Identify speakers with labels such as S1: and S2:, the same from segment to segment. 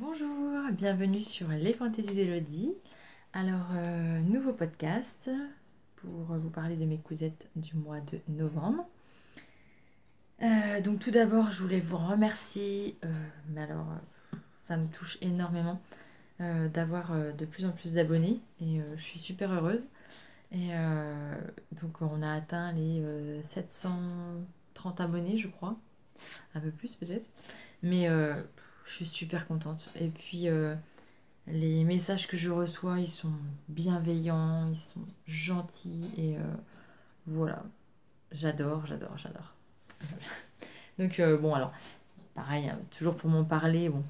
S1: Bonjour, bienvenue sur les fantaisies d'Elodie. Alors, nouveau podcast pour vous parler de mes cousettes du mois de novembre. Donc tout d'abord, je voulais vous remercier, mais alors ça me touche énormément d'avoir de plus en plus d'abonnés et je suis super heureuse. Et donc on a atteint les 730 abonnés, je crois, un peu plus peut-être. Mais je suis super contente. Et puis les messages que je reçois, ils sont bienveillants, ils sont gentils et voilà, j'adore. Donc bon alors, pareil, hein, toujours pour m'en parler, bon,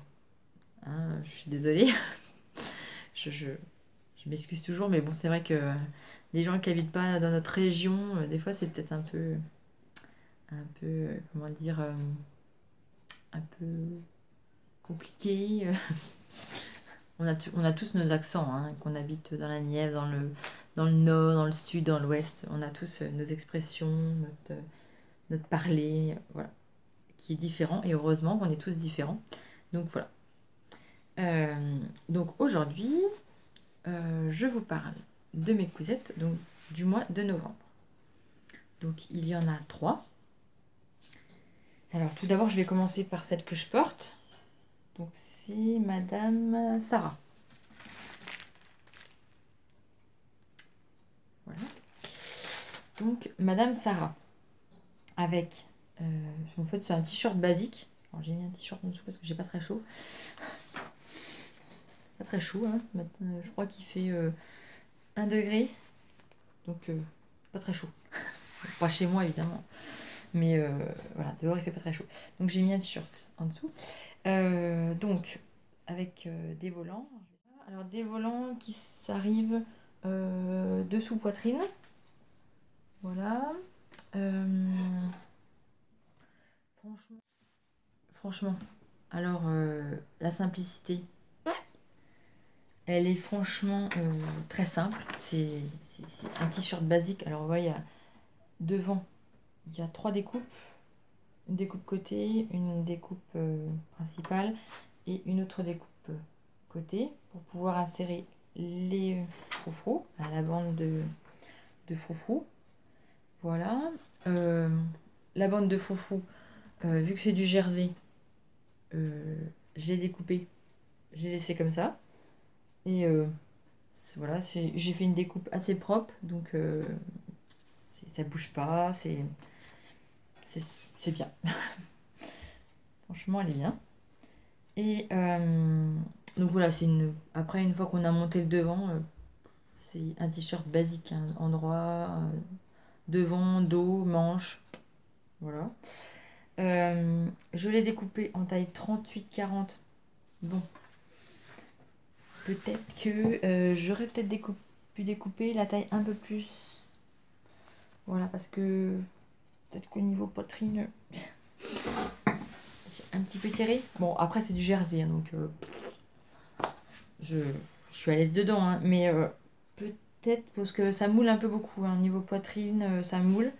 S1: hein, je suis désolée, je, je, je m'excuse toujours, mais bon c'est vrai que les gens qui habitent pas dans notre région, des fois c'est peut-être un peu, comment dire, un peu compliqué. On a tous nos accents, hein, qu'on habite dans la Nièvre, dans le nord, dans le sud, dans l'ouest. On a tous nos expressions, notre parler, voilà, qui est différent. Et heureusement qu'on est tous différents. Donc voilà. Donc aujourd'hui, je vous parle de mes cousettes donc, du mois de novembre. Donc il y en a 3. Alors tout d'abord, je vais commencer par celle que je porte. Donc c'est Madame Sarah. Voilà. Donc Madame Sarah. Avec, en fait c'est un t-shirt basique. Alors j'ai mis un t-shirt en dessous parce que j'ai pas très chaud. Pas très chaud, hein, ce matin. Je crois qu'il fait 1 degré. Donc pas très chaud. Pas chez moi évidemment. Mais voilà, dehors il fait pas très chaud. Donc j'ai mis un t-shirt en dessous. Donc avec des volants. Alors des volants qui s'arrivent dessous poitrine. Voilà. Euh, franchement, alors la simplicité, elle est franchement très simple. C'est un t-shirt basique. Alors, vous voyez, devant, il y a 3 découpes. Une découpe côté, une découpe principale et une autre découpe côté pour pouvoir insérer les froufrous à la bande de froufrous. Voilà. Euh, la bande de froufrous, vu que c'est du jersey, je l'ai découpé. Je l'ai laissé comme ça. Et voilà, j'ai fait une découpe assez propre, donc ça bouge pas, c'est bien. Franchement, elle est bien. Et donc voilà, après, une fois qu'on a monté le devant, c'est un t-shirt basique, hein, endroit, devant, dos, manche. Voilà. Je l'ai découpé en taille 38-40. Bon, peut-être que j'aurais peut-être pu découper la taille un peu plus. Voilà, parce que peut-être qu'au niveau poitrine, c'est un petit peu serré. Bon, après, c'est du jersey, hein, donc je, je suis à l'aise dedans. Hein, mais peut-être parce que ça moule un peu beaucoup. Hein, niveau poitrine, ça moule.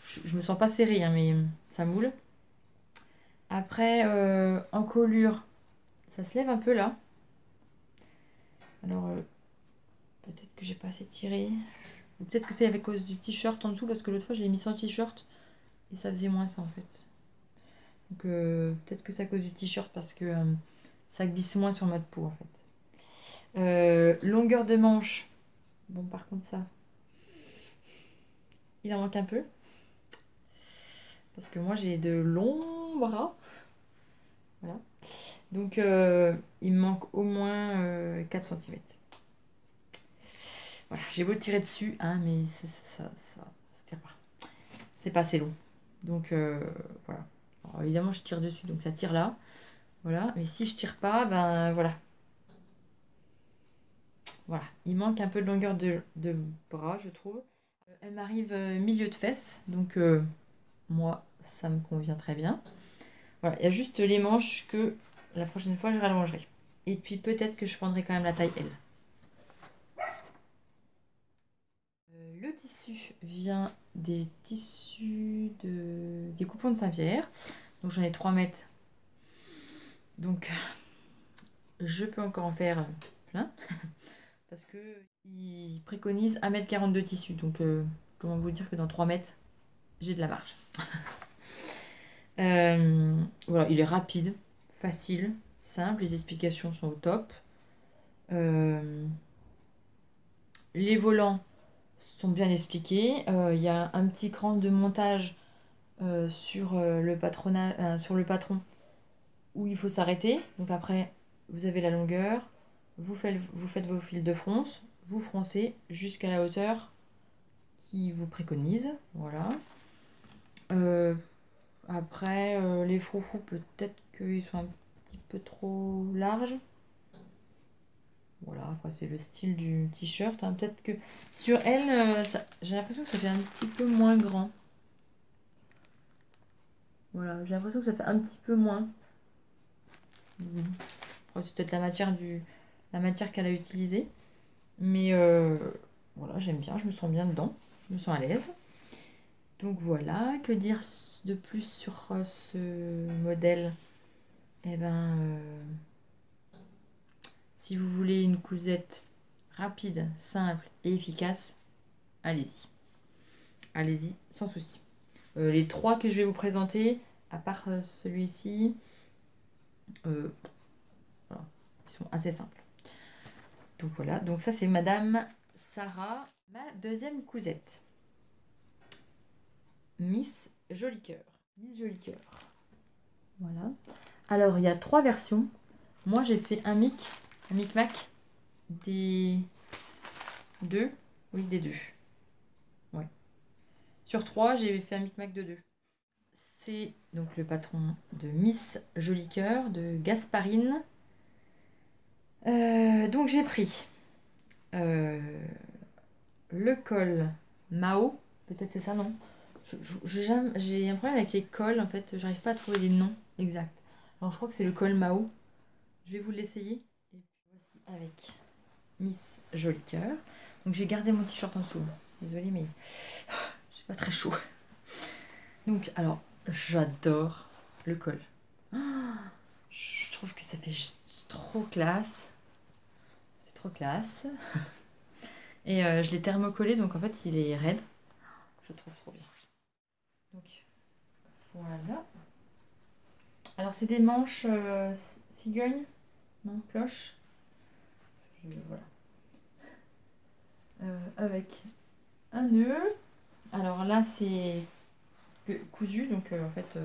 S1: Je me sens pas serrée, hein, mais ça moule. Après, en colure, ça se lève un peu là. Alors, peut-être que j'ai pas assez tiré. Ou peut-être que c'est avec cause du t-shirt en dessous, parce que l'autre fois, j'ai mis sans t-shirt et ça faisait moins ça en fait. Donc, peut-être que c'est à cause du t-shirt parce que ça glisse moins sur ma peau en fait. Longueur de manche. Bon, par contre, ça, il en manque un peu. Parce que moi, j'ai de longs bras. Voilà. Donc, il me manque au moins 4 cm. Voilà, j'ai beau tirer dessus, hein, mais ça tire pas. C'est pas assez long. Donc, voilà. Alors, évidemment, je tire dessus, donc ça tire là. Voilà. Mais si je tire pas, ben voilà. Voilà. Il manque un peu de longueur de bras, je trouve. Elle m'arrive milieu de fesses, donc moi, ça me convient très bien. Voilà, il y a juste les manches que la prochaine fois, je rallongerai. Et puis peut-être que je prendrai quand même la taille L. Le tissu vient des tissus des coupons de Saint-Pierre. Donc j'en ai 3 mètres. Donc je peux encore en faire plein. Parce que il préconise 1,40 m de tissu. Donc, comment vous dire que dans 3 mètres, j'ai de la marge. Voilà, il est rapide, facile, simple. Les explications sont au top. Les volants sont bien expliqués. Il y a un petit cran de montage sur sur le patron où il faut s'arrêter. Donc après, vous avez la longueur, vous faites vos fils de fronce, vous froncez jusqu'à la hauteur qui vous préconise. Voilà. Euh, Après, les froufrous, peut-être qu'ils sont un petit peu trop larges. Voilà, après c'est le style du t-shirt, hein. Peut-être que sur elle, j'ai l'impression que ça fait un petit peu moins grand. Voilà, j'ai l'impression que ça fait un petit peu moins. C'est peut-être la matière qu'elle a utilisée. Mais voilà, j'aime bien, je me sens bien dedans. Je me sens à l'aise. Donc voilà, que dire de plus sur ce modèle? Eh ben, si vous voulez une cousette rapide, simple et efficace, allez-y. Allez-y, sans souci. Les trois que je vais vous présenter, à part celui-ci, voilà, ils sont assez simples. Donc voilà, donc ça c'est Madame Sarah, ma deuxième cousette. Miss Joli Cœur. Miss Joli Cœur. Voilà. Alors il y a 3 versions. Moi j'ai fait un micmac des 2. Oui, des 2. Ouais. Sur 3, j'ai fait un micmac de 2. C'est donc le patron de Miss Joli Cœur, de Gasparine. Donc j'ai pris le col Mao. Peut-être c'est ça, non? J'ai un problème avec les cols, en fait. J'arrive pas à trouver les noms exacts. Alors je crois que c'est le col Mao. Je vais vous l'essayer. Et puis voici avec Miss Joli Cœur. Donc j'ai gardé mon t-shirt en dessous. Désolée, mais j'ai pas très chaud. Donc, alors, j'adore le col. Je trouve que ça fait trop classe. Ça fait trop classe. Et je l'ai thermocollé, donc en fait, il est raide. Je trouve trop bien. Donc, voilà. Alors, c'est des manches cigogne, non, cloche. Voilà. Avec un nœud. Alors là, c'est cousu, donc en fait,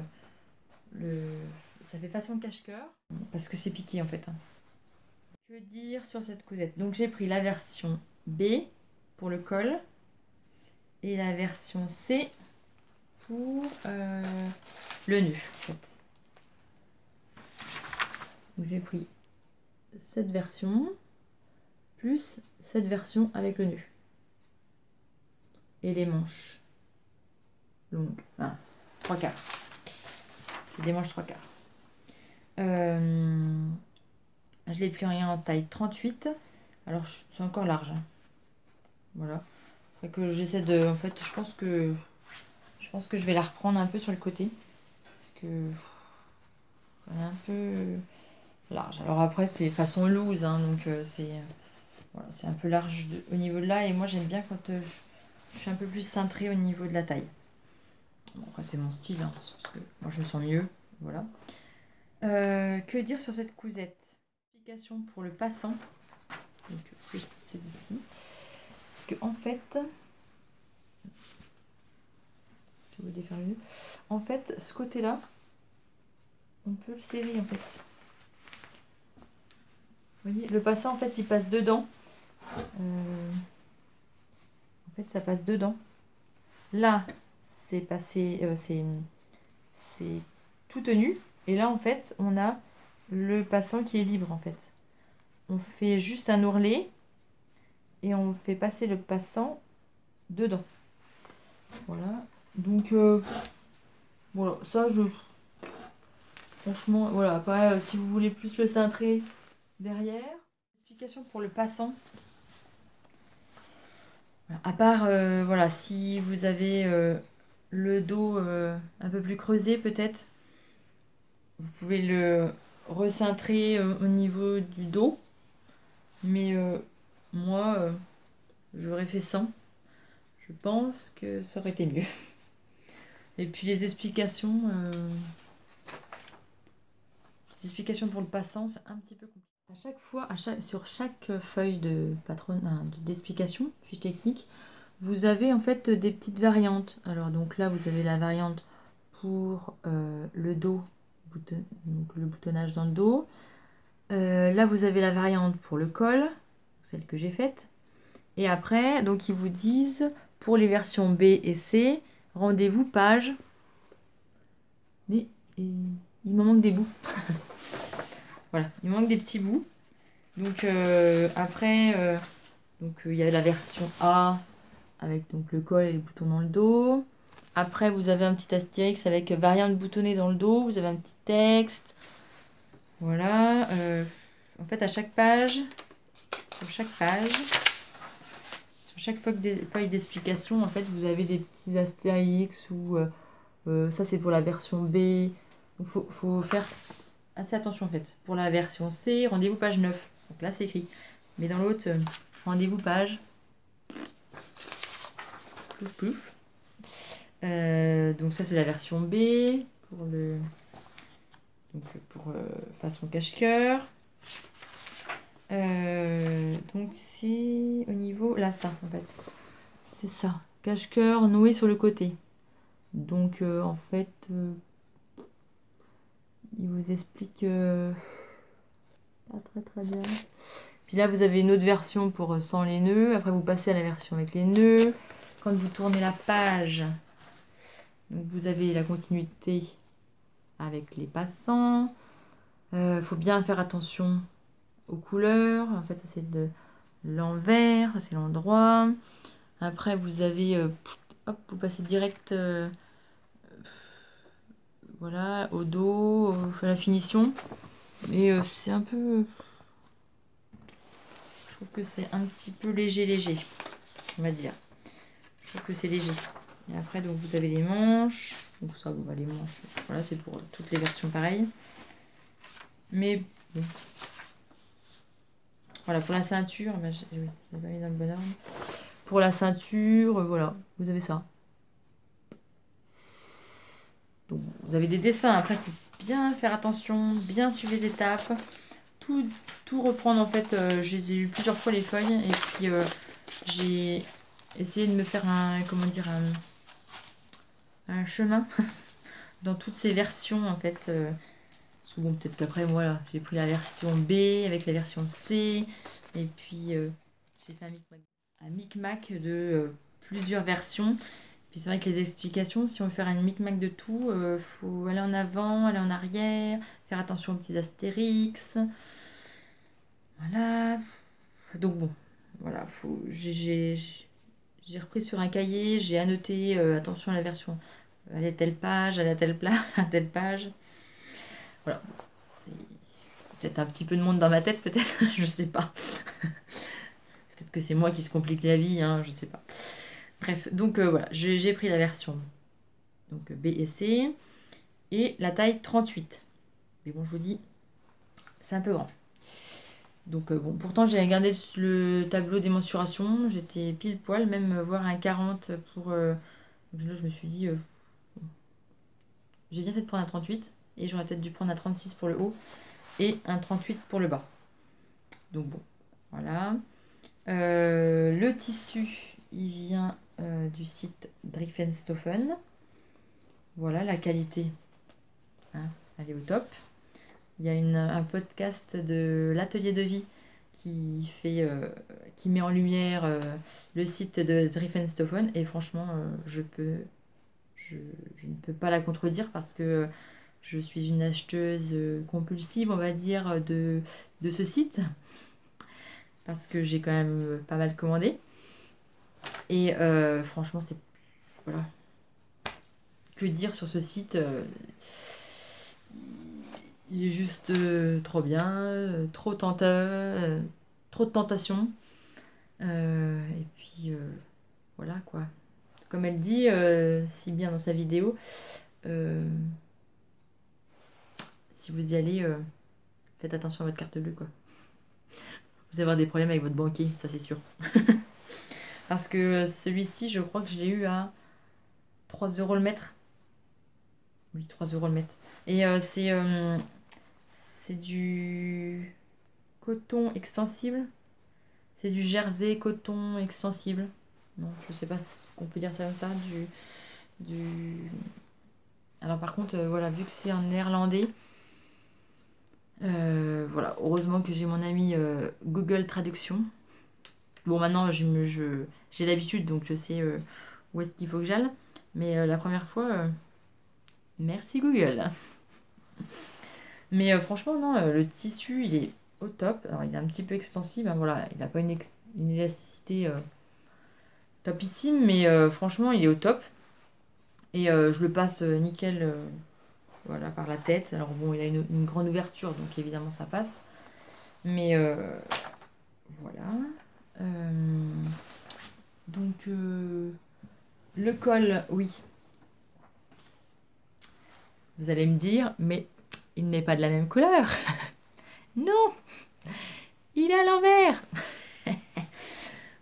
S1: ça fait façon cache-cœur. Parce que c'est piqué, en fait, hein. Que dire sur cette cousette? Donc j'ai pris la version B pour le col et la version C pour le nœud, en fait. Donc j'ai pris cette version plus cette version avec le nœud. Et les manches longues. Enfin, 3/4. C'est des manches 3/4. Je l'ai plié en taille 38. Alors c'est encore large, hein. Voilà. Faut que j'essaie de. En fait, je pense que je vais la reprendre un peu sur le côté. Parce que elle est un peu large. Alors après, c'est façon loose, hein, donc voilà, c'est un peu large au niveau de là. Et moi, j'aime bien quand je suis un peu plus cintrée au niveau de la taille. Bon, après, c'est mon style, hein, parce que moi, je me sens mieux. Voilà. Que dire sur cette cousette? Explication pour le passant. Donc, c'est celui-ci. Parce que, en fait, je vais vous défaire le nœud. En fait, ce côté-là, on peut le serrer, en fait. Vous voyez, le passant, en fait, il passe dedans. En fait, ça passe dedans. Là, c'est passé, c'est tout tenu. Et là, en fait, on a le passant qui est libre, en fait. On fait juste un ourlet et on fait passer le passant dedans. Voilà. Donc, voilà, ça, franchement, voilà. Après, si vous voulez plus le cintrer derrière. Explication pour le passant. Voilà. À part, voilà, si vous avez le dos un peu plus creusé, peut-être, vous pouvez recintré au niveau du dos. Mais moi, j'aurais fait sans. Je pense que ça aurait été mieux. Et puis les explications pour le passant, c'est un petit peu compliqué. À chaque fois, sur chaque feuille de patron, d'explication, fiche technique, vous avez en fait des petites variantes. Alors donc là, vous avez la variante pour le dos, donc le boutonnage dans le dos. Là, vous avez la variante pour le col, celle que j'ai faite. Et après, donc ils vous disent pour les versions B et C, rendez-vous page. Mais il me manque des bouts. Voilà, il me manque des petits bouts. Donc après, il y a la version A avec donc le col et les boutons dans le dos. Après, vous avez un petit astérix avec variante boutonnée dans le dos. Vous avez un petit texte. Voilà. En fait, à chaque page, sur chaque feuille d'explication, en fait, vous avez des petits astérix ou ça c'est pour la version B. Donc faut faire assez attention en fait. Pour la version C, rendez-vous page 9. Donc là c'est écrit. Mais dans l'autre, rendez-vous page. Plouf plouf. Donc ça c'est la version B pour façon cache-cœur. Donc c'est au niveau là ça en fait. C'est ça. Cache-cœur noué sur le côté. Donc en fait il vous explique pas très bien. Puis là, vous avez une autre version pour sans les nœuds. Après, vous passez à la version avec les nœuds. Quand vous tournez la page, donc vous avez la continuité avec les passants. Faut bien faire attention aux couleurs. En fait, ça c'est de l'envers, ça c'est l'endroit. Après, vous avez, hop, vous passez direct, voilà, au dos, à la finition. Mais c'est un peu, je trouve que c'est un petit peu léger, on va dire. Je trouve que c'est léger. Et après, donc vous avez les manches. Donc ça, bon, les manches, voilà, c'est pour toutes les versions pareilles. Mais bon. Voilà, pour la ceinture, bah, j'ai pas mis dans le bon ordre. Pour la ceinture, voilà, vous avez ça. Donc vous avez des dessins. Après, il faut bien faire attention, bien suivre les étapes. Tout reprendre en fait. Je les ai eu plusieurs fois les feuilles. Et puis j'ai essayé de me faire comment dire, un chemin dans toutes ces versions en fait. Bon, peut-être qu'après, moi, j'ai pris la version B avec la version C. Et puis, j'ai fait un micmac de plusieurs versions. Puis c'est vrai que les explications, si on veut faire un micmac de tout, faut aller en avant, aller en arrière, faire attention aux petits astérix. Voilà. Donc bon, voilà, j'ai repris sur un cahier, j'ai annoté, attention à la version, à la telle page, à la telle, à telle page. Voilà. C'est peut-être un petit peu de monde dans ma tête, peut-être, je sais pas. Peut-être que c'est moi qui se complique la vie, hein, je sais pas. Bref, donc voilà, j'ai pris la version donc, B et C et la taille 38. Mais bon, je vous dis, c'est un peu grand. Donc bon, pourtant j'ai regardé le tableau des mensurations, j'étais pile poil, même voir un 40 pour... là, je me suis dit, j'ai bien fait de prendre un 38 et j'aurais peut-être dû prendre un 36 pour le haut et un 38 pour le bas. Donc bon, voilà. Le tissu, il vient du site Drifenstoffen. Voilà, la qualité, hein, elle est au top. Il y a un podcast de l'Atelier de Vie qui met en lumière le site de Drifenstoffen et franchement, je ne peux pas la contredire parce que je suis une acheteuse compulsive, on va dire, de ce site parce que j'ai quand même pas mal commandé. Et franchement, c'est... Voilà. Que dire sur ce site il est juste trop bien, trop tenteur, trop de tentation. Et puis voilà quoi. Comme elle dit si bien dans sa vidéo, si vous y allez faites attention à votre carte bleue, quoi. Vous allez avoir des problèmes avec votre banquier, ça c'est sûr. Parce que celui-ci, je crois que je l'ai eu à 3 € le mètre. Oui, 3 € le mètre. Et c'est du coton extensible. C'est du jersey coton extensible. Non, je sais pas si on peut dire ça comme ça. Du... Alors par contre, voilà, vu que c'est en néerlandais, voilà, heureusement que j'ai mon ami Google Traduction. Bon, maintenant, j'ai l'habitude, donc je sais où est-ce qu'il faut que j'aille. Mais la première fois, merci Google. Mais franchement, non, le tissu, il est au top. Alors, il est un petit peu extensible, hein, voilà, il n'a pas une élasticité topissime, mais franchement, il est au top. Et je le passe nickel, voilà, par la tête. Alors bon, il a une grande ouverture, donc évidemment, ça passe. Mais voilà. Euh, donc, le col, oui. Vous allez me dire, mais il n'est pas de la même couleur. Non, il est à l'envers.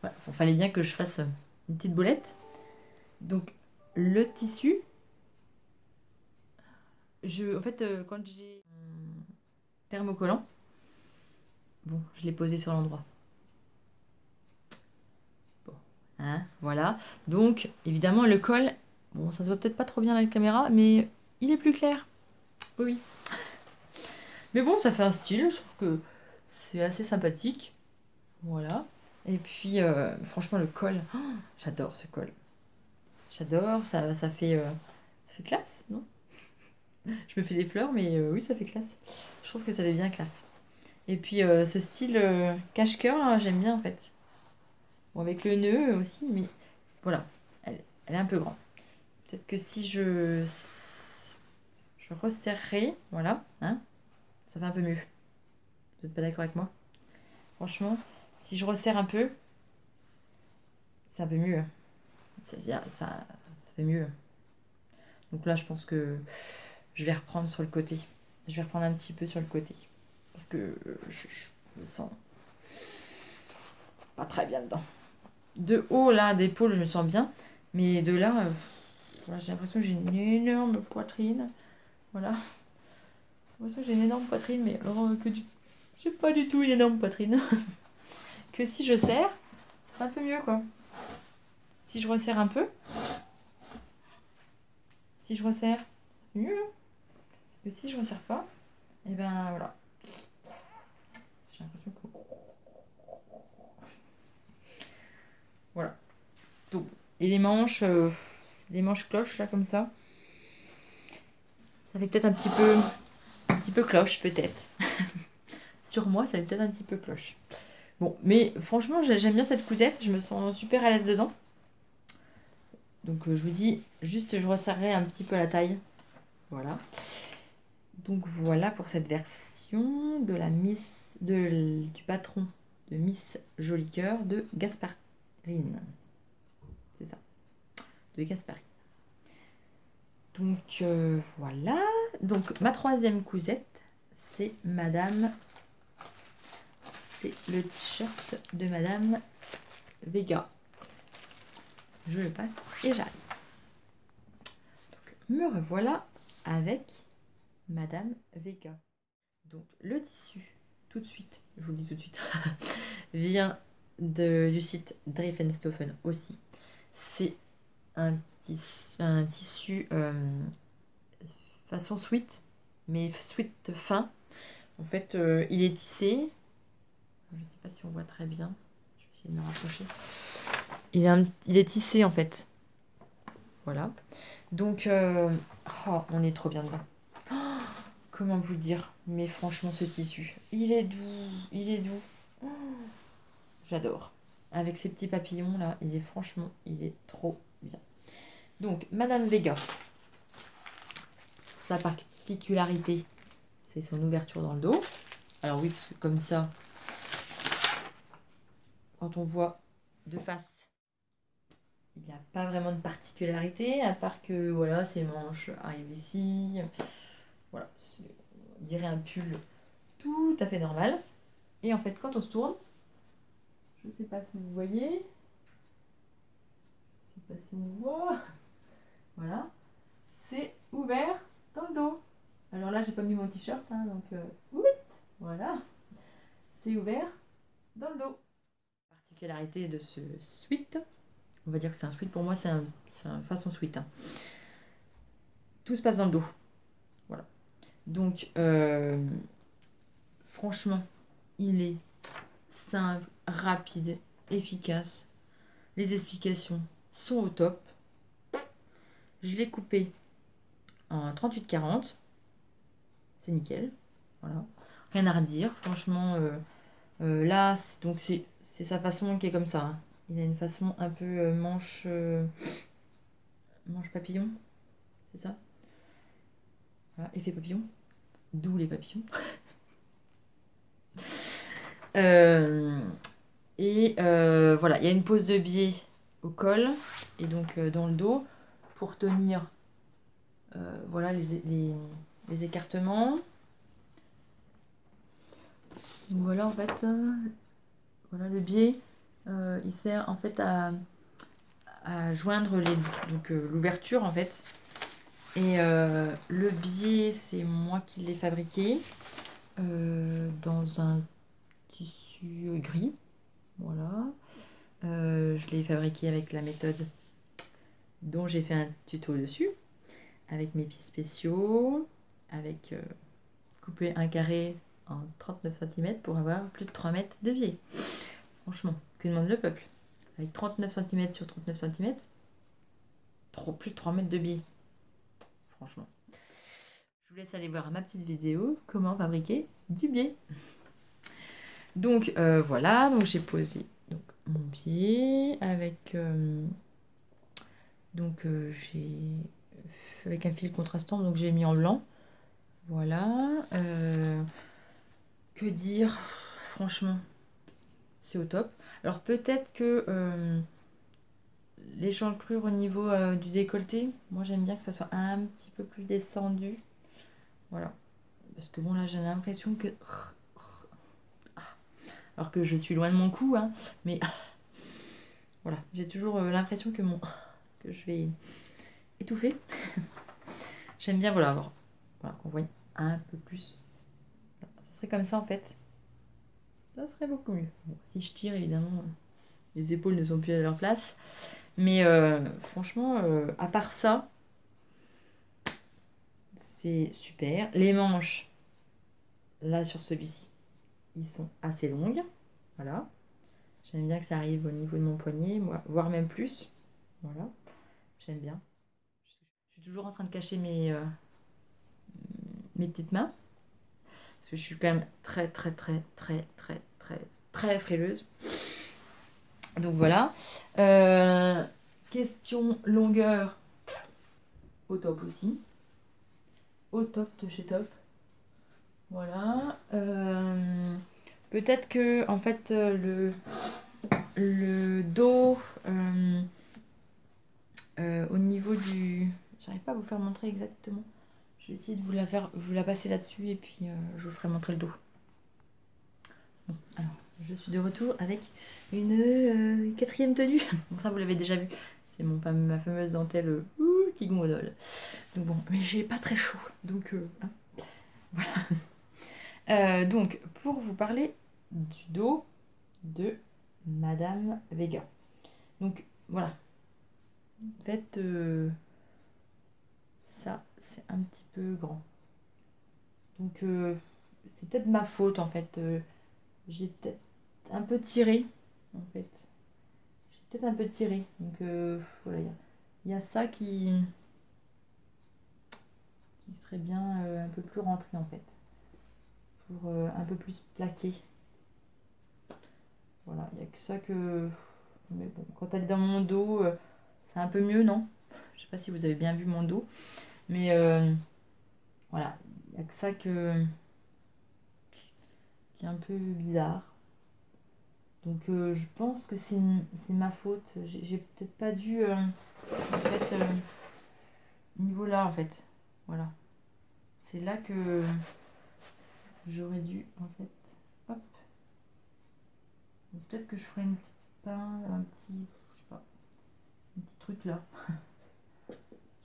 S1: Voilà, il fallait bien que je fasse une petite boulette. Donc, le tissu, en fait, quand j'ai mon thermocollant, bon, je l'ai posé sur l'endroit. Bon, hein, voilà. Donc, évidemment, le col, bon, ça se voit peut-être pas trop bien à la caméra, mais il est plus clair. Oui, oui. Mais bon, ça fait un style, je trouve que c'est assez sympathique. Voilà. Et puis, franchement, le col, oh, j'adore ce col. J'adore, ça fait classe, non? Je me fais des fleurs, mais oui, ça fait classe. Je trouve que ça fait bien classe. Et puis, ce style cache-cœur, là, j'aime bien, en fait. Bon, avec le nœud aussi, mais voilà, elle est un peu grande. Peut-être que si je resserrerai, voilà, hein, ça fait un peu mieux. Vous n'êtes pas d'accord avec moi? Franchement, si je resserre un peu, c'est un peu mieux. Ça fait mieux. Donc là, je pense que je vais reprendre sur le côté. Je vais reprendre un petit peu sur le côté. Parce que je me sens pas très bien dedans. De haut, là, d'épaule, je me sens bien. Mais de là, voilà, j'ai l'impression que j'ai une énorme poitrine. Voilà. J'ai l'impression que j'ai une énorme poitrine, mais alors j'ai pas du tout une énorme poitrine. Que si je serre, c'est un peu mieux, quoi. Si je resserre un peu, si je resserre, c'est mieux. Hein. Parce que si je resserre pas, et ben voilà. J'ai l'impression que. Voilà. Donc, et les manches cloches, là, comme ça. Ça fait peut-être un petit peu cloche, peut-être. Sur moi, ça fait peut-être un petit peu cloche. Bon, mais franchement, j'aime bien cette cousette. Je me sens super à l'aise dedans. Donc, je vous dis, juste, je resserrerai un petit peu la taille. Voilà. Donc, voilà pour cette version de du patron de Miss Joli Cœur de Gasparine. C'est ça. De Gasparine. Donc, voilà. Donc, ma troisième cousette, c'est c'est le t-shirt de Madame Vega. Je le passe et j'arrive. Donc, me revoilà avec Madame Vega. Donc, le tissu, tout de suite, je vous le dis tout de suite, vient du site Drifenstoffen aussi. C'est un tissu façon sweat, mais sweat fin. En fait, il est tissé. Je ne sais pas si on voit très bien. Je vais essayer de me rapprocher. Il est tissé en fait. Voilà. Donc, on est trop bien dedans. Oh, comment vous dire? Mais franchement, ce tissu, il est doux. Il est doux. Oh, j'adore. Avec ces petits papillons là, il est trop bien. Donc, Madame Vega, sa particularité, c'est son ouverture dans le dos. Alors oui, parce que comme ça, quand on voit de face, il n'y a pas vraiment de particularité, à part que voilà, ses manches arrivent ici. Voilà, on dirait un pull tout tout à fait normal. Et en fait, quand on se tourne, je ne sais pas si vous voyez, je ne sais pas si on voit, voilà, c'est ouvert dans le dos. Alors là, j'ai pas mis mon t-shirt, hein, donc oui, voilà, c'est ouvert dans le dos. Particularité de ce sweat, on va dire que c'est un sweat, pour moi c'est un façon sweat, hein. Tout se passe dans le dos, voilà. Donc franchement, il est simple, rapide, efficace. Les explications sont au top. Je l'ai coupé en 38-40. C'est nickel. Voilà. Rien à redire. Franchement, là, donc c'est sa façon qui est comme ça, hein. Il a une façon un peu manche papillon. C'est ça? Voilà, effet papillon. D'où les papillons. Euh, voilà, il y a une pose de biais au col et donc dans le dos pour tenir voilà les écartements. Donc voilà en fait, voilà le biais, il sert en fait à joindre l'ouverture en fait. Et le biais, c'est moi qui l'ai fabriqué dans un tissu gris. Voilà. Je l'ai fabriqué avec la méthode dont j'ai fait un tuto dessus, avec mes pieds spéciaux, avec couper un carré en 39 cm pour avoir plus de 3 mètres de biais. Franchement, que demande le peuple? Avec 39 cm sur 39 cm, plus de 3 mètres de biais. Franchement. Je vous laisse aller voir ma petite vidéo, comment fabriquer du biais. Donc voilà, donc j'ai posé donc, mon biais avec j'ai avec un fil contrastant, donc j'ai mis en blanc. Voilà. Que dire? Franchement, c'est au top. Alors peut-être que l'échancrure au niveau du décolleté, moi j'aime bien que ça soit un petit peu plus descendu. Voilà. Parce que bon là j'ai l'impression que... Alors que je suis loin de mon cou, hein, mais voilà, j'ai toujours l'impression que je vais étouffer. J'aime bien voilà, avoir qu'on voit un peu plus. Ça serait comme ça en fait. Ça serait beaucoup mieux. Bon, si je tire évidemment, les épaules ne sont plus à leur place. Mais franchement, à part ça, c'est super. Les manches, là sur celui-ci, ils sont assez longues. Voilà. J'aime bien que ça arrive au niveau de mon poignet, voire même plus. Voilà. J'aime bien. Je suis toujours en train de cacher mes petites mains. Parce que je suis quand même très, très, très, très, très, très, très frileuse. Donc voilà. Question longueur, au top aussi. Au top de chez top. Voilà. Peut-être que en fait le dos au niveau du... J'arrive pas à vous faire montrer exactement. Je vais essayer de vous la passer là-dessus et puis je vous ferai montrer le dos. Bon, alors, je suis de retour avec une quatrième tenue. Bon, ça vous l'avez déjà vu. C'est ma fameuse dentelle qui gondole. Donc bon, mais j'ai pas très chaud. Donc hein, voilà. Donc, pour vous parler du dos de Madame Vega. Donc, voilà. En fait, ça, c'est un petit peu grand. Donc, c'est peut-être ma faute, en fait. J'ai peut-être un peu tiré, en fait. J'ai peut-être un peu tiré. Donc, voilà, il y a ça qui serait bien un peu plus rentré, en fait. Pour un peu plus plaqué. Voilà, il n'y a que ça que... Mais bon, quand elle est dans mon dos, c'est un peu mieux, non? Je sais pas si vous avez bien vu mon dos. Mais voilà, il n'y a que ça qui est un peu bizarre. Donc je pense que c'est ma faute. J'ai peut-être pas dû, en fait, niveau là, en fait. Voilà. C'est là que J'aurais dû en fait, hop. Peut-être que je ferai une petite pince, un petit, je sais pas, un petit truc là. Je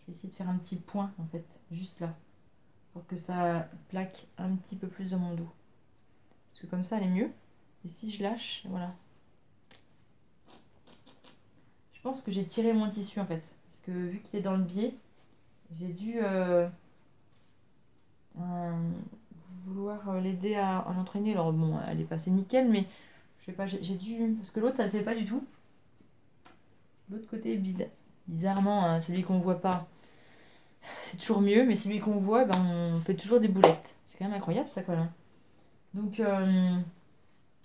S1: vais essayer de faire un petit point en fait, juste là, pour que ça plaque un petit peu plus dans mon dos. Parce que comme ça, elle est mieux. Et si je lâche, voilà. Je pense que j'ai tiré mon tissu en fait. Parce que vu qu'il est dans le biais, j'ai dû vouloir l'aider à l'entraîner. Alors bon, elle est passée nickel, mais je sais pas, j'ai dû... Parce que l'autre, ça le fait pas du tout. L'autre côté, bizarrement, hein, celui qu'on voit pas, c'est toujours mieux. Mais celui qu'on voit, ben, on fait toujours des boulettes. C'est quand même incroyable ça quand même. Donc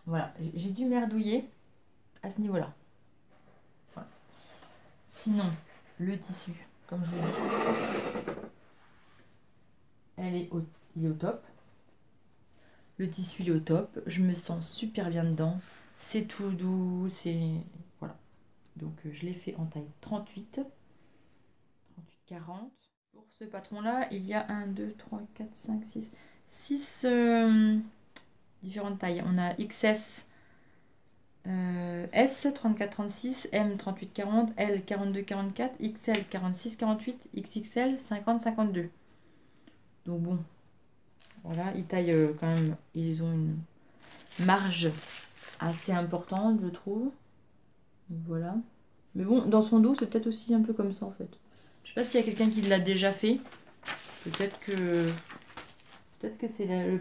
S1: voilà, j'ai dû merdouiller à ce niveau-là. Voilà. Sinon, le tissu, comme je vous dis, il est au top. Le tissu il est au top. Je me sens super bien dedans. C'est tout doux. Voilà. Donc je l'ai fait en taille 38. 38-40. Pour ce patron-là, il y a 1, 2, 3, 4, 5, 6. 6 différentes tailles. On a XS, S 34-36, M 38-40, L 42-44, XL 46-48, XXL 50-52. Donc bon, voilà, ils taillent quand même, ils ont une marge assez importante, je trouve. Donc voilà. Mais bon, dans son dos, c'est peut-être aussi un peu comme ça en fait. Je sais pas s'il y a quelqu'un qui l'a déjà fait. Peut-être que c'est le...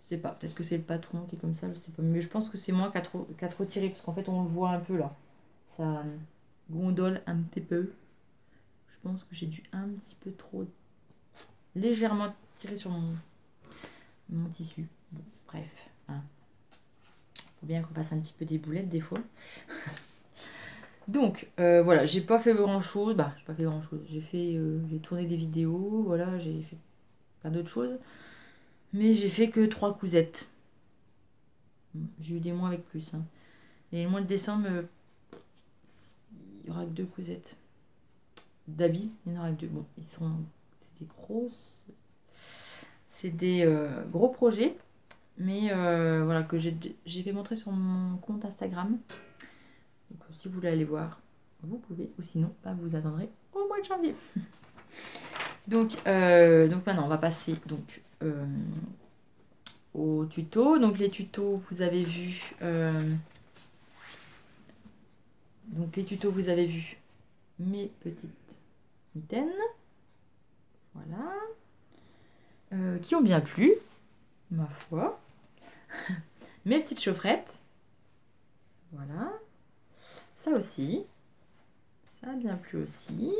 S1: Je sais pas, peut-être que c'est le patron qui est comme ça, je sais pas. Mais je pense que c'est moi qui a trop tiré, parce qu'en fait on le voit un peu là. Ça gondole un petit peu. Je pense que j'ai dû un petit peu trop légèrement tirer sur mon tissu. Bon, bref. Hein. Faut bien qu'on fasse un petit peu des boulettes des fois. Donc, voilà, j'ai pas fait grand chose. Bah, j'ai pas fait grand chose. J'ai tourné des vidéos, voilà, j'ai fait plein d'autres choses. Mais j'ai fait que 3 cousettes. J'ai eu des mois avec plus. Hein. Et le mois de décembre, il y aura que 2 cousettes. D'habits, il y en aura que 2. Bon, c'est des grosses. C'est des gros projets. Mais voilà, que j'ai fait montrer sur mon compte Instagram. Donc si vous voulez aller voir, vous pouvez. Ou sinon, bah, vous attendrez au mois de janvier. Donc maintenant, on va passer au tuto. Donc les tutos, vous avez vu... mes petites mitaines. Voilà. Qui ont bien plu, ma foi. Mes petites chaufferettes. Voilà. Ça aussi. Ça a bien plu aussi.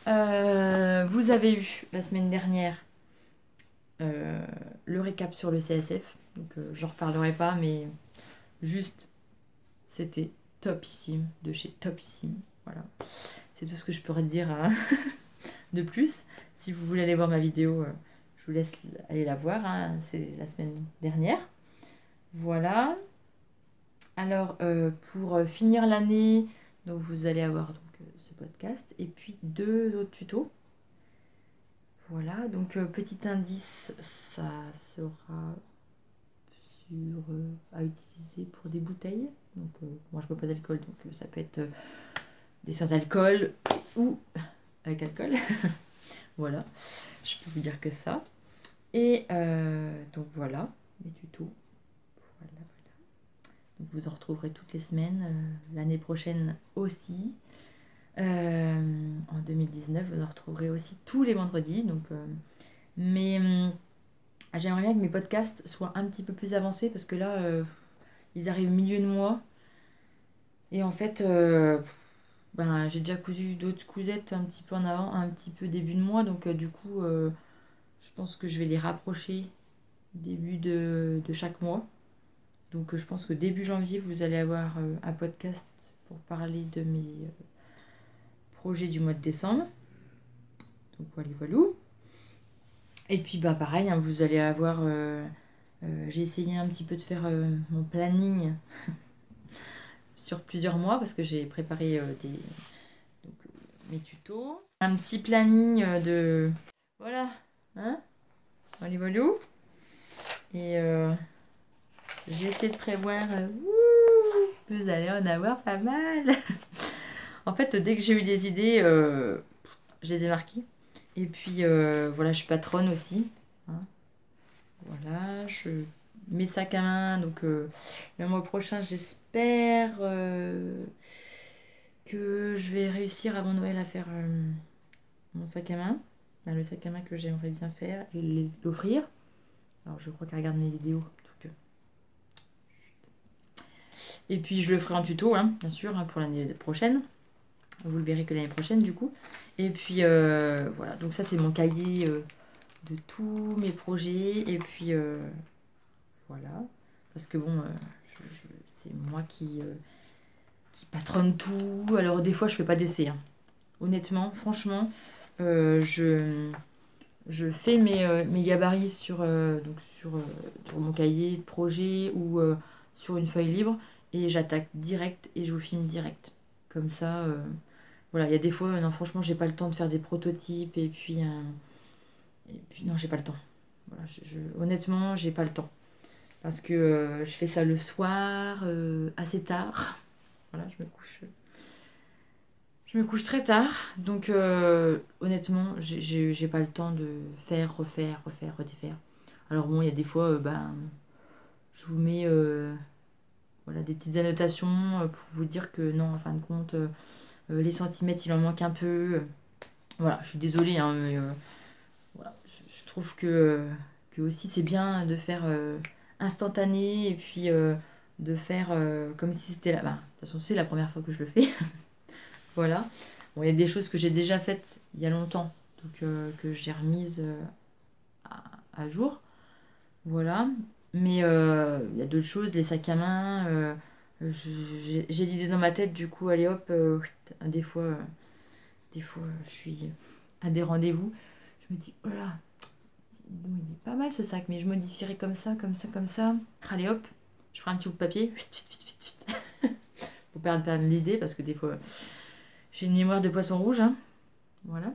S1: Vous avez eu la semaine dernière le récap sur le CSF. Donc j'en reparlerai pas, mais juste c'était topissime, de chez topissime. Voilà. C'est tout ce que je pourrais te dire hein, de plus. Si vous voulez aller voir ma vidéo, je vous laisse aller la voir. Hein. C'est la semaine dernière. Voilà. Alors, pour finir l'année, donc vous allez avoir ce podcast et puis 2 autres tutos. Voilà, donc petit indice, ça sera à utiliser pour des bouteilles. Donc, moi je ne bois pas d'alcool, donc ça peut être des sans alcool ou avec alcool. Voilà, je peux vous dire que ça. Et donc voilà, mes tutos. Voilà. Donc, vous en retrouverez toutes les semaines, l'année prochaine aussi. En 2019, vous en retrouverez aussi tous les vendredis. Donc, mais j'aimerais bien que mes podcasts soient un petit peu plus avancés parce que là, ils arrivent au milieu de mois. Et en fait, ben, j'ai déjà cousu d'autres cousettes un petit peu en avant, un petit peu début de mois. Donc, du coup, je pense que je vais les rapprocher début de chaque mois. Donc, je pense que début janvier, vous allez avoir un podcast pour parler de mes projets du mois de décembre. Donc, voilà, voilà. Et puis, bah, pareil, hein, vous allez avoir... j'ai essayé un petit peu de faire mon planning sur plusieurs mois parce que j'ai préparé mes tutos. Un petit planning de... Voilà, hein, voilà, voilà. Et j'ai essayé de prévoir. Vous allez en avoir pas mal. En fait, dès que j'ai eu des idées, je les ai marquées. Et puis voilà, je suis patronne aussi. Hein. Voilà, je mes sacs à main. Donc le mois prochain, j'espère que je vais réussir avant Noël à faire mon sac à main. Enfin, le sac à main que j'aimerais bien faire et l'offrir. Alors je crois qu'elle regarde mes vidéos. Donc, et puis je le ferai en tuto, hein, bien sûr, hein, pour l'année prochaine. Vous le verrez que l'année prochaine du coup. Et puis voilà, donc ça c'est mon cahier de tous mes projets. Et puis voilà. Parce que bon, c'est moi qui patronne tout. Alors des fois je fais pas d'essai. Hein. Honnêtement, franchement, je fais mes gabarits sur mon cahier de projet ou sur une feuille libre et j'attaque direct et je vous filme direct. Comme ça, voilà, il y a des fois, non, franchement, j'ai pas le temps de faire des prototypes et puis non, j'ai pas le temps. Voilà, honnêtement, j'ai pas le temps. Parce que je fais ça le soir, assez tard. Voilà, je me couche très tard, donc honnêtement, j'ai pas le temps de faire, refaire, refaire, redéfaire. Alors bon, il y a des fois, ben, je vous mets voilà, des petites annotations pour vous dire que non, en fin de compte, les centimètres, il en manque un peu. Voilà, je suis désolée, hein, mais voilà, je trouve que aussi c'est bien de faire instantané et puis de faire comme si c'était là. Ben, de toute façon, c'est la première fois que je le fais. Voilà. Bon, il y a des choses que j'ai déjà faites il y a longtemps, donc que j'ai remises à jour. Voilà. Mais il y a d'autres choses, les sacs à main. J'ai l'idée dans ma tête, du coup, allez hop, des fois, je suis à des rendez-vous. Je me dis, oh là, il est pas mal ce sac, mais je modifierai comme ça, comme ça, comme ça. Allez hop, je ferai un petit bout de papier. Pour perdre pas l'idée, parce que des fois, j'ai une mémoire de poisson rouge. Hein. Voilà.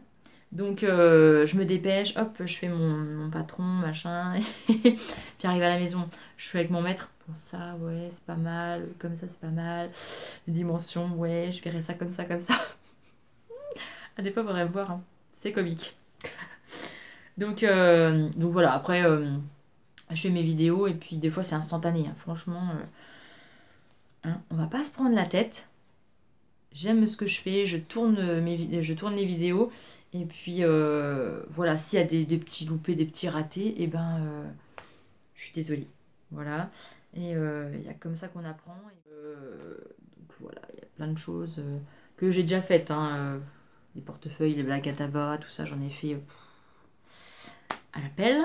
S1: Donc je me dépêche, hop, je fais mon patron, machin. Puis arrive à la maison, je suis avec mon maître. Bon, ça, ouais, c'est pas mal. Comme ça, c'est pas mal. Les dimensions, ouais, je verrai ça comme ça, comme ça. Ah, des fois, faudrait me voir. Hein. C'est comique. Donc voilà, après, je fais mes vidéos et puis des fois, c'est instantané. Hein. Franchement, hein, on va pas se prendre la tête. J'aime ce que je fais, je tourne les vidéos. Et puis voilà, s'il y a des petits loupés, des petits ratés, et ben je suis désolée. Voilà. Et il y a comme ça qu'on apprend. Et, donc voilà, il y a plein de choses que j'ai déjà faites. Hein, les portefeuilles, les blagues à tabac, tout ça, j'en ai fait à la pelle.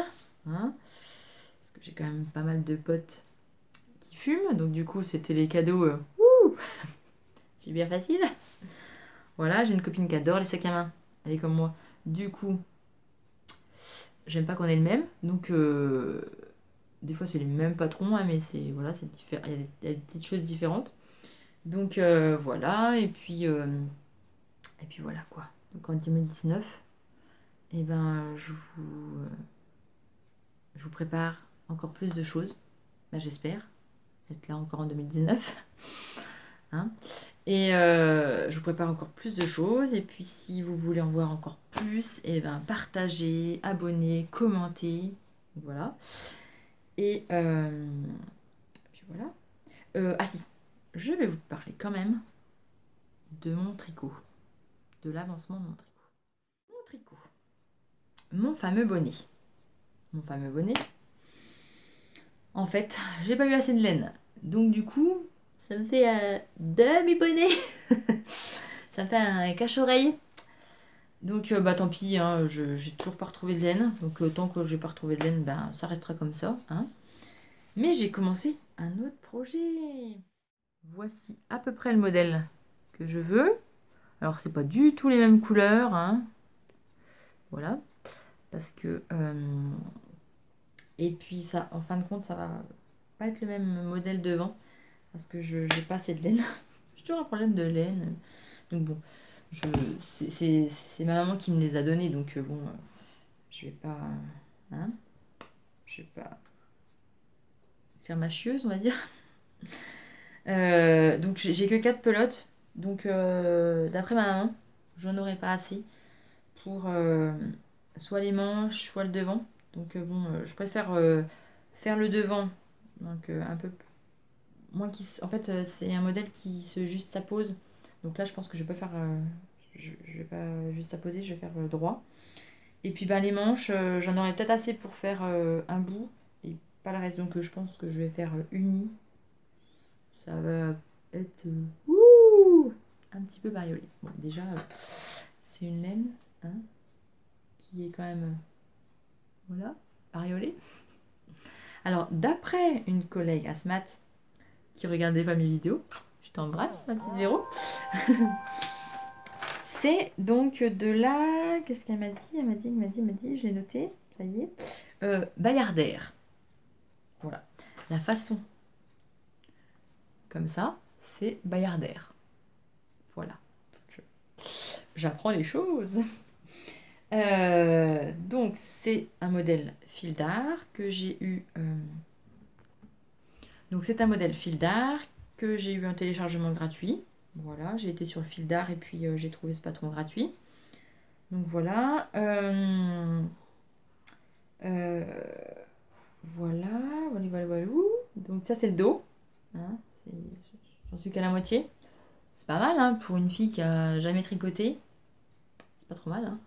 S1: Hein, parce que j'ai quand même pas mal de potes qui fument. Donc du coup, c'était les cadeaux. C'est bien facile. Voilà, j'ai une copine qui adore les sacs à main. Elle est comme moi. Du coup, j'aime pas qu'on ait le même. Donc, des fois, c'est les mêmes patrons, hein, mais c'est voilà, c'est différent. Il y a des petites choses différentes. Donc, voilà. Et puis voilà quoi. Donc, en 2019, eh ben, je vous prépare encore plus de choses. Ben, j'espère être là encore en 2019. Hein. Et je vous prépare encore plus de choses. Et puis si vous voulez en voir encore plus, et ben partagez, abonnez, commentez. Voilà. Et puis voilà. Ah si, je vais vous parler quand même de mon tricot. De l'avancement de mon tricot. Mon tricot. Mon fameux bonnet. Mon fameux bonnet. En fait, j'ai pas eu assez de laine. Donc du coup, ça me fait un demi-bonnet. Ça me fait un cache-oreille. Donc bah tant pis, hein, j'ai toujours pas retrouvé de laine. Donc tant que j'ai pas retrouvé de laine, ben ça restera comme ça. Hein. Mais j'ai commencé un autre projet. Voici à peu près le modèle que je veux. Alors c'est pas du tout les mêmes couleurs. Hein. Voilà. Parce que et puis ça, en fin de compte, ça va pas être le même modèle devant. Parce que je j'ai pas assez de laine. J'ai toujours un problème de laine. Donc bon, c'est ma maman qui me les a donnés. Donc bon, je vais pas. Hein, je sais pas. faire ma chieuse, on va dire. Donc j'ai que 4 pelotes. Donc d'après ma maman, j'en aurais pas assez pour soit les manches, soit le devant. Donc bon, je préfère faire le devant. Donc un peu moins en fait, c'est un modèle qui se juste sa pose. Donc là, je pense que je vais pas faire... je vais pas juste à poser, je vais faire droit. Et puis bah, les manches, j'en aurais peut-être assez pour faire un bout et pas le reste. Donc je pense que je vais faire uni. Ça va être un petit peu bariolé. Bon, déjà, c'est une laine hein, qui est quand même voilà, bariolée. Alors, d'après une collègue Asmat qui regarde des fois mes vidéos, je t'embrasse, ma petite Véro. C'est donc de la. Qu'est-ce qu'elle m'a dit? Elle m'a dit, je l'ai noté, ça y est. Bayardère. Voilà. La façon comme ça, c'est Bayardère. Voilà. Donc, j'apprends les choses. Donc, c'est un modèle fil d'art que j'ai eu. Donc, c'est un modèle fil d'art que j'ai eu un téléchargement gratuit. Voilà, j'ai été sur le fil d'art et puis j'ai trouvé ce patron gratuit. Donc, voilà. Euh, voilà, voilà. Donc, ça, c'est le dos. Hein, j'en suis qu'à la moitié. C'est pas mal hein, pour une fille qui a jamais tricoté. C'est pas trop mal. Hein.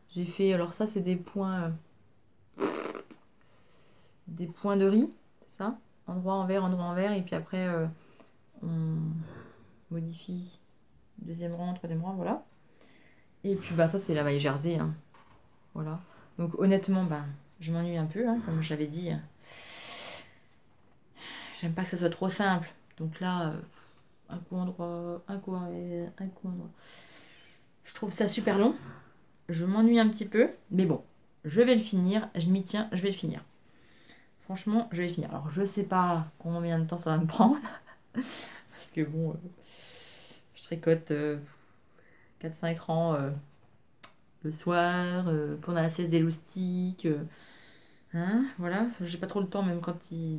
S1: J'ai fait, alors ça, c'est des points de riz, c'est ça? Endroit en vert, et puis après, on modifie deuxième rang, troisième rang, voilà. Et puis, bah, ça, c'est la maille jersey, hein. Voilà. Donc, honnêtement, bah, je m'ennuie un peu, hein, comme j'avais dit. J'aime pas que ça soit trop simple. Donc là, un coup endroit, un coup envers, un coup endroit. Je trouve ça super long. Je m'ennuie un petit peu, mais bon, je vais le finir. Je m'y tiens, je vais le finir. Franchement, je vais le finir. Alors, je sais pas combien de temps ça va me prendre. Parce que bon, je tricote 4-5 rangs le soir, pendant la sieste des loustiques. Hein, voilà, j'ai pas trop le temps, même quand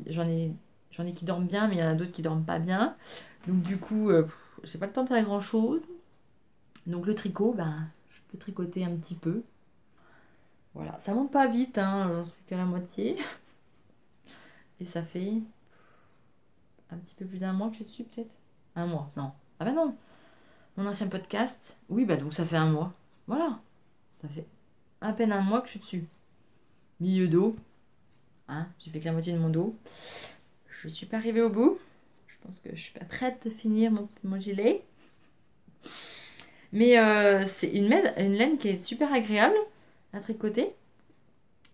S1: j'en ai qui dorment bien, mais il y en a d'autres qui dorment pas bien. Donc, du coup, j'ai pas le temps de faire grand chose. Donc, le tricot, ben, je peux tricoter un petit peu. Voilà, ça monte pas vite, hein, j'en suis qu'à la moitié. Et ça fait un petit peu plus d'un mois que je suis dessus, peut-être. Un mois, non. Ah bah non, mon ancien podcast, oui, bah donc ça fait un mois. Voilà, ça fait à peine un mois que je suis dessus. Milieu dos, hein, j'ai fait que la moitié de mon dos. Je suis pas arrivée au bout. Je pense que je suis pas prête de finir mon gilet. Mais c'est une laine qui est super agréable à tricoter.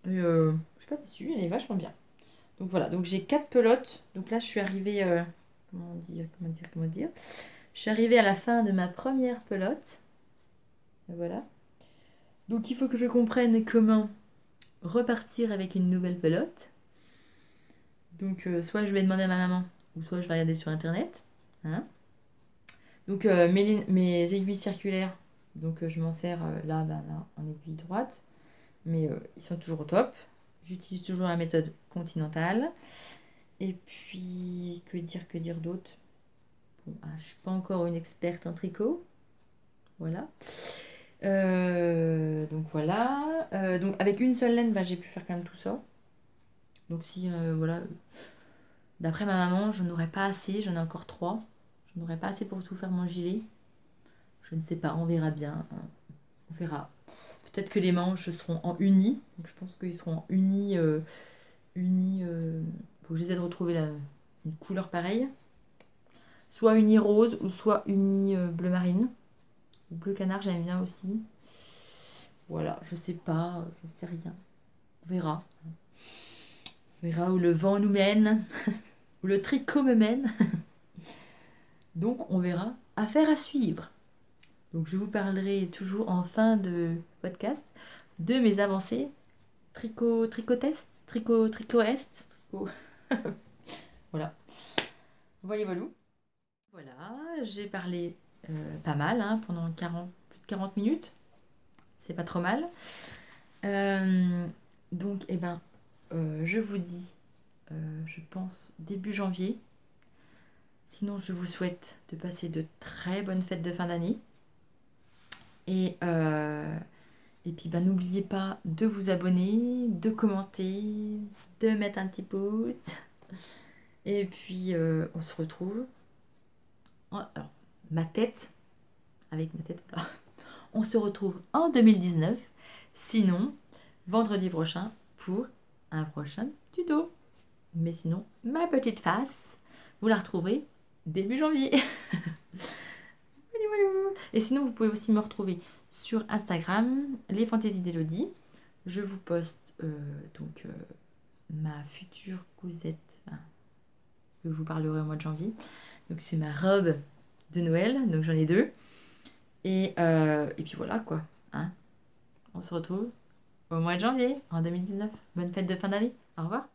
S1: Et, je suis pas déçue, elle est vachement bien. Donc voilà, donc j'ai 4 pelotes. Donc là, je suis arrivée. Comment dire. Je suis arrivée à la fin de ma première pelote. Et voilà. Donc il faut que je comprenne comment repartir avec une nouvelle pelote. Donc soit je vais demander à ma maman, ou soit je vais regarder sur internet. Hein. Donc mes aiguilles circulaires, donc je m'en sers là en aiguille droite. Mais ils sont toujours au top. J'utilise toujours la méthode continentale. Et puis, que dire d'autre? Bon, je suis pas encore une experte en tricot. Voilà. Donc voilà. Donc avec une seule laine, bah, j'ai pu faire quand même tout ça. Donc si, voilà, d'après ma maman, je n'aurais pas assez, j'en ai encore 3. Je n'aurais pas assez pour tout faire mon gilet. Je ne sais pas, on verra bien. Hein. On verra. Peut-être que les manches seront en uni. Donc je pense qu'ils seront en uni. Faut que j'essaie de retrouver une couleur pareille. Soit uni rose ou soit uni bleu marine. Ou bleu canard, j'aime bien aussi. Voilà, je sais pas, je sais rien. On verra. On verra où le vent nous mène, où le tricot me mène. Donc on verra. Affaire à suivre. Donc je vous parlerai toujours en fin de podcast de mes avancées. Tricot-test, tricot-est. Voilà. Voilà. Voilà, j'ai parlé pas mal hein, pendant plus de 40 minutes. C'est pas trop mal. Donc, eh ben, je vous dis je pense, début janvier. Sinon, je vous souhaite de passer de très bonnes fêtes de fin d'année. Et, et puis, bah, n'oubliez pas de vous abonner, de commenter, de mettre un petit pouce. Et puis, on se retrouve. Alors, ma tête, avec ma tête, voilà. On se retrouve en 2019. Sinon, vendredi prochain pour un prochain tuto. Mais sinon, ma petite face, vous la retrouverez début janvier. Et sinon, vous pouvez aussi me retrouver sur Instagram, les fantaisies d'Elodie. Je vous poste ma future cousette, que je vous parlerai au mois de janvier. Donc c'est ma robe de Noël, donc j'en ai deux. Et puis voilà quoi. Hein. On se retrouve au mois de janvier en 2019. Bonne fête de fin d'année. Au revoir.